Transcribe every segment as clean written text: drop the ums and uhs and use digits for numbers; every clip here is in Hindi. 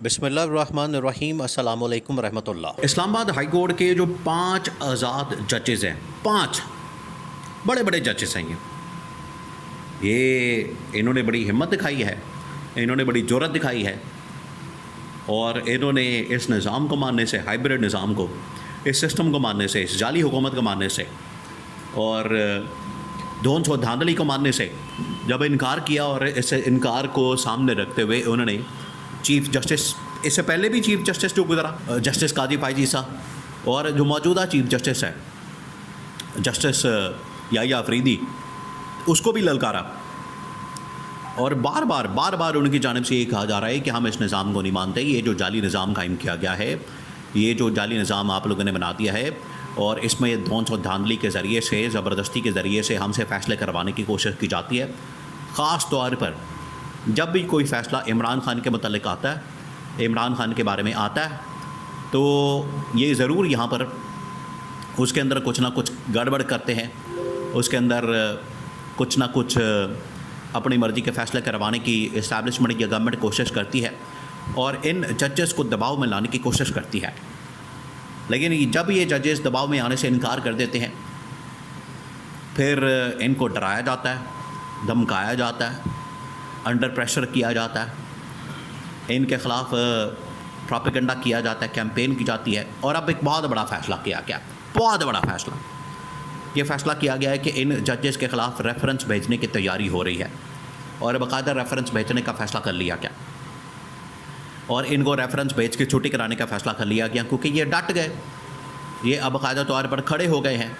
बिस्मिल्लाहिर्रहमानिर्रहीम अस्सलामु अलैकुम रहमतुल्लाह। इस्लामाबाद हाई कोर्ट के जो 5 आज़ाद जजेज़ हैं, 5 बड़े बड़े जजेस हैं इन्होंने बड़ी हिम्मत दिखाई है, इन्होंने बड़ी जुर्रत दिखाई है और इन्होंने इस निज़ाम को मानने से, हाइब्रिड निज़ाम को, इस सिस्टम को मानने से, इस जाली हुकूमत को मानने से और धौंस और धांधली को मानने से जब इनकार किया और इस इनकार को सामने रखते हुए उन्होंने चीफ़ जस्टिस, इससे पहले भी चीफ़ जस्टिस जो गुजरा जस्टिस काजी फायजी साहब और जो मौजूदा चीफ़ जस्टिस है जस्टिस याह्या अफरीदी, उसको भी ललकारा और बार बार उनकी जानिब से ये कहा जा रहा है कि हम इस निज़ाम को नहीं मानते। ये जो जाली निज़ाम कायम किया गया है, ये जो जाली निज़ाम आप लोगों ने बना दिया है और इसमें धौंस और धांधली के ज़रिए से, ज़बरदस्ती के ज़रिए से हमसे फ़ैसले करवाने की कोशिश की जाती है। ख़ास तौर पर जब भी कोई फ़ैसला इमरान ख़ान के मतलब आता है, इमरान ख़ान के बारे में आता है, तो ये ज़रूर यहाँ पर उसके अंदर कुछ ना कुछ गड़बड़ करते हैं, उसके अंदर कुछ ना कुछ अपनी मर्ज़ी के फ़ैसले करवाने की इस्टेब्लिशमेंट या गवर्नमेंट कोशिश करती है और इन जजेस को दबाव में लाने की कोशिश करती है। लेकिन जब ये जजेस दबाव में आने से इनकार कर देते हैं, फिर इनको डराया जाता है, धमकाया जाता है, अंडर प्रेशर किया जाता है, इनके ख़िलाफ़ प्रोपेगेंडा किया जाता है, कैंपेन की जाती है। और अब एक बहुत बड़ा फ़ैसला किया गया, बहुत बड़ा फ़ैसला, ये फ़ैसला किया गया है कि इन जजेस के ख़िलाफ़ रेफरेंस भेजने की तैयारी हो रही है और बाकायदा रेफरेंस भेजने का फ़ैसला कर लिया गया और इनको रेफरेंस भेज के छुट्टी कराने का फ़ैसला कर लिया गया क्योंकि ये डट गए, ये अब बाकायदा तौर पर खड़े हो गए हैं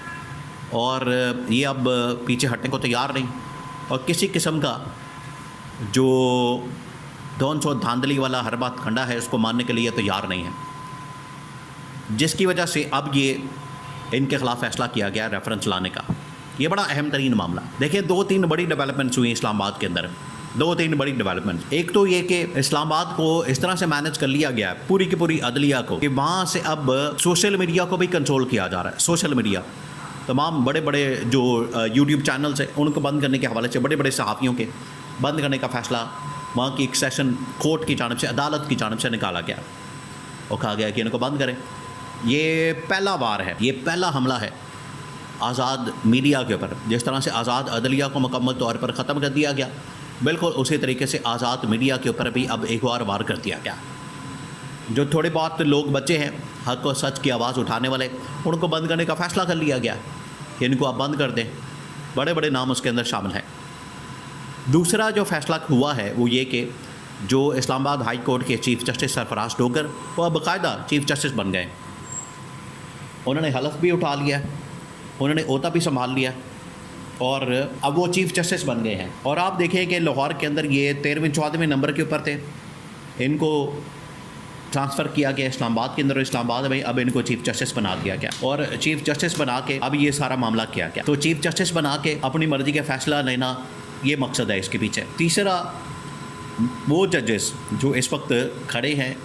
और ये अब पीछे हटने को तैयार नहीं और किसी किस्म का जो धौंस और धांधली वाला हर बात खंडा है उसको मानने के लिए तैयार नहीं है, जिसकी वजह से अब ये इनके ख़िलाफ़ फ़ैसला किया गया रेफरेंस लाने का। ये बड़ा अहम तरीन मामला। देखिए 2-3 बड़ी डेवलपमेंट्स हुई इस्लामाबाद के अंदर, 2-3 बड़ी डेवलपमेंट्स। एक तो ये कि इस्लामाबाद को इस तरह से मैनेज कर लिया गया है, पूरी की पूरी अदलिया को, कि वहाँ से अब सोशल मीडिया को भी कंट्रोल किया जा रहा है। सोशल मीडिया, तमाम बड़े बड़े जो यूट्यूब चैनल्स हैं उनको बंद करने के हवाले से, बड़े बड़े सहाफ़ियों के बंद करने का फ़ैसला वहाँ की एक सेशन कोर्ट की जानिब से, अदालत की जानिब से निकाला गया और कहा गया कि इनको बंद करें। ये पहला वार है, ये पहला हमला है आज़ाद मीडिया के ऊपर। जिस तरह से आज़ाद अदलिया को मुकम्मल तौर पर ख़त्म कर दिया गया, बिल्कुल उसी तरीके से आज़ाद मीडिया के ऊपर भी अब एक और वार कर दिया गया। जो थोड़े बहुत लोग बच्चे हैं हक़ और सच की आवाज़ उठाने वाले, उनको बंद करने का फ़ैसला कर लिया गया कि इनको आप बंद कर दें। बड़े बड़े नाम उसके अंदर शामिल हैं। दूसरा जो फ़ैसला हुआ है वो ये कि जो इस्लामाबाद हाई कोर्ट के चीफ़ जस्टिस सरफराज डोगर, वो अब बाकायदा चीफ़ जस्टिस बन गए। उन्होंने हलफ भी उठा लिया, उन्होंने ओहदा भी संभाल लिया और अब वो चीफ़ जस्टिस बन गए हैं। और आप देखें कि लाहौर के अंदर ये 13वें-14वें नंबर के ऊपर थे, इनको ट्रांसफ़र किया गया इस्लामाबाद के अंदर, इस्लामाबाद में अब इनको चीफ़ जस्टिस बना दिया गया और चीफ़ जस्टिस बना के अब ये सारा मामला किया गया। तो चीफ़ जस्टिस बना के अपनी मर्ज़ी का फ़ैसला लेना, ये मकसद है इसके पीछे। तीसरा, वो जजेस जो इस वक्त खड़े हैं,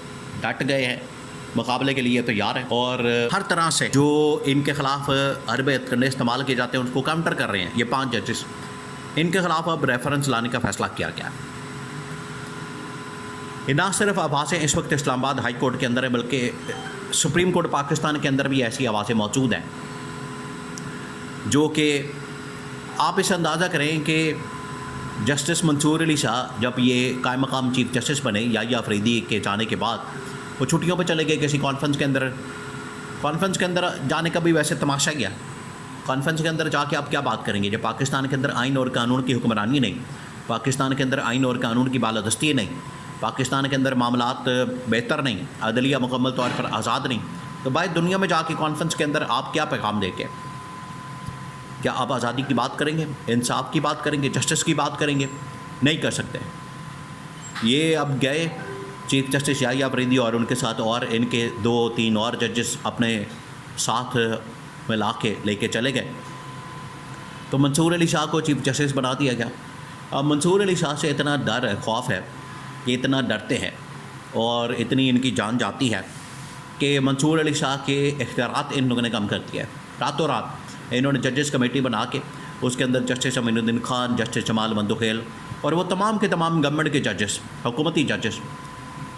डट गए हैं, मुकाबले के लिए तैयार हैं और हर तरह से जो इनके ख़िलाफ़ हरबे हथकंडे इस्तेमाल किए जाते हैं उसको काउंटर कर रहे हैं। ये 5 जजेस, इनके ख़िलाफ़ अब रेफरेंस लाने का फ़ैसला किया गया। ना सिर्फ आवाज़ें इस वक्त इस्लामाबाद हाई कोर्ट के अंदर है, बल्कि सुप्रीम कोर्ट पाकिस्तान के अंदर भी ऐसी आवाज़ें मौजूद हैं जो कि आप इस अंदाज़ा करें कि जस्टिस मंसूर अली शाह जब ये कायम मकाम चीफ़ जस्टिस बने याह्या अफरीदी के जाने के बाद, वो छुट्टियों पे चले गए किसी कॉन्फ्रेंस के अंदर। कॉन्फ्रेंस के अंदर जाने का भी वैसे तमाशा गया। कॉन्फ्रेंस के अंदर जाके आप क्या बात करेंगे जब पाकिस्तान के अंदर आइन और कानून की हुक्मरानी नहीं, पाकिस्तान के अंदर आइन और कानून की बालादस्ती नहीं, पाकिस्तान के अंदर मामलात बेहतर नहीं, अदलिया मुकम्मल तौर पर आज़ाद नहीं, तो भाई दुनिया में जाके कॉन्फ्रेंस के अंदर आप क्या पैगाम देके, क्या आप आज़ादी की बात करेंगे, इंसाफ की बात करेंगे, जस्टिस की बात करेंगे? नहीं कर सकते। ये अब गए चीफ़ जस्टिस याह्या अफरीदी और उनके साथ और इनके 2-3 और जजेस अपने साथ मिला के लेके चले गए, तो मंसूर अली शाह को चीफ़ जस्टिस बना दिया गया। अब मंसूर अली शाह से इतना डर है, खौफ है, कि इतना डरते हैं और इतनी इनकी जान जाती है कि मंसूर अली शाह के इख्तियारात इन लोगों ने कम कर दिया है। रातों रात इन्होंने जजेस कमेटी बना के उसके अंदर जस्टिस अमीनुद्दीन खान, जस्टिस जमाल मंदोखेल और वो तमाम के तमाम गवर्नमेंट के जजेस, हुकूमती जजेस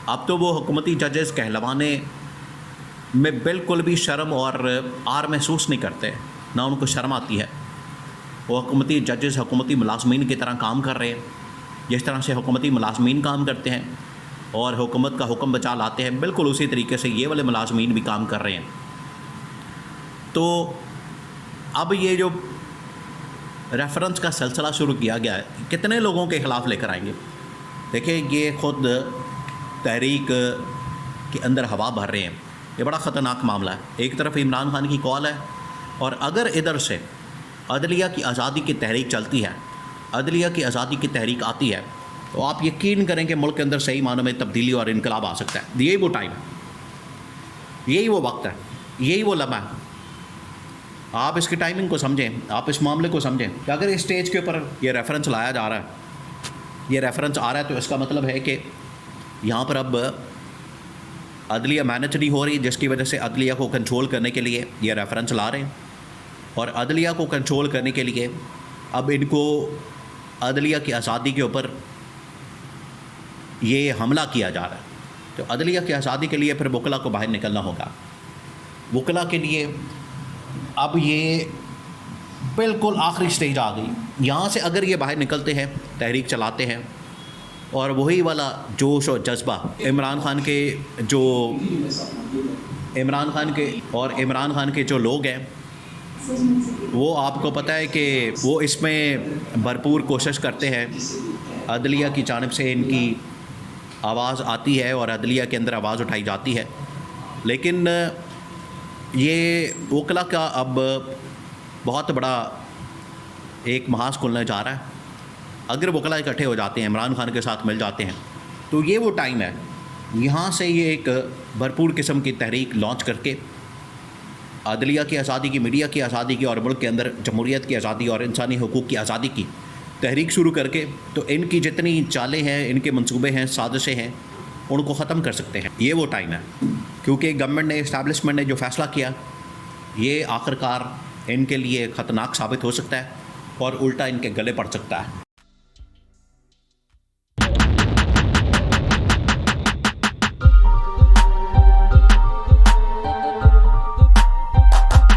अब तो वो हुकूमती जजेस कहलवाने में बिल्कुल भी शर्म और आर महसूस नहीं करते, ना उनको शर्म आती है। वो हुकूमती जजेस हुकूमती मुलाजमीन की तरह काम कर रहे हैं, जिस तरह से हुकूमती मुलाजमीन काम करते हैं और हुकूमत का हुक्म बचा लाते हैं, बिल्कुल उसी तरीके से ये वाले मुलाजमीन भी काम कर रहे हैं। तो अब ये जो रेफरेंस का सिलसिला शुरू किया गया है, कितने लोगों के ख़िलाफ़ लेकर आएंगे? देखिए, ये ख़ुद तहरीक के अंदर हवा भर रहे हैं। ये बड़ा ख़तरनाक मामला है। एक तरफ इमरान खान की कॉल है, और अगर इधर से अदलिया की आज़ादी की तहरीक चलती है, अदलिया की आज़ादी की तहरीक आती है, तो आप यकीन करें कि मुल्क के अंदर सही मानों में तब्दीली और इनकलाब आ सकता है। यही वो टाइम है, यही वो वक्त है, यही वो लम्हा है। आप इसकी टाइमिंग को समझें, आप इस मामले को समझें कि अगर इस स्टेज के ऊपर ये रेफरेंस लाया जा रहा है, ये रेफरेंस आ रहा है, तो इसका मतलब है कि यहाँ पर अब अदलिया मैनेज नहीं हो रही, जिसकी वजह से अदलिया को कंट्रोल करने के लिए ये रेफरेंस ला रहे हैं। और अदलिया को कंट्रोल करने के लिए अब इनको अदलिया की आज़ादी के ऊपर ये हमला किया जा रहा है। तो अदलिया की आज़ादी के लिए फिर वकला को बाहर निकलना होगा। वकला के लिए अब ये बिल्कुल आखिरी स्टेज आ गई। यहाँ से अगर ये बाहर निकलते हैं, तहरीक चलाते हैं, और वही वाला जोश और जज्बा इमरान खान के जो लोग हैं, वो आपको पता है कि वो इसमें भरपूर कोशिश करते हैं। अदलिया की जानिब से इनकी आवाज़ आती है और अदलिया के अंदर आवाज़ उठाई जाती है, लेकिन ये वकला का अब बहुत बड़ा एक महाज खुलने जा रहा है। अगर वकला इकट्ठे हो जाते हैं, इमरान खान के साथ मिल जाते हैं, तो ये वो टाइम है, यहाँ से ये एक भरपूर किस्म की तहरीक लॉन्च करके अदलिया की आज़ादी की, मीडिया की आज़ादी की, और मुल्क के अंदर जमहूरियत की आज़ादी और इंसानी हुकूक की आज़ादी की तहरीक शुरू करके, तो इनकी जितनी चालें हैं, इनके मंसूबे हैं, साजिशें हैं, उनको ख़त्म कर सकते हैं। ये वो टाइम है, क्योंकि गवर्नमेंट ने, इस्टेब्लिशमेंट ने जो फ़ैसला किया, ये आखिरकार इनके लिए ख़तरनाक साबित हो सकता है और उल्टा इनके गले पड़ सकता है।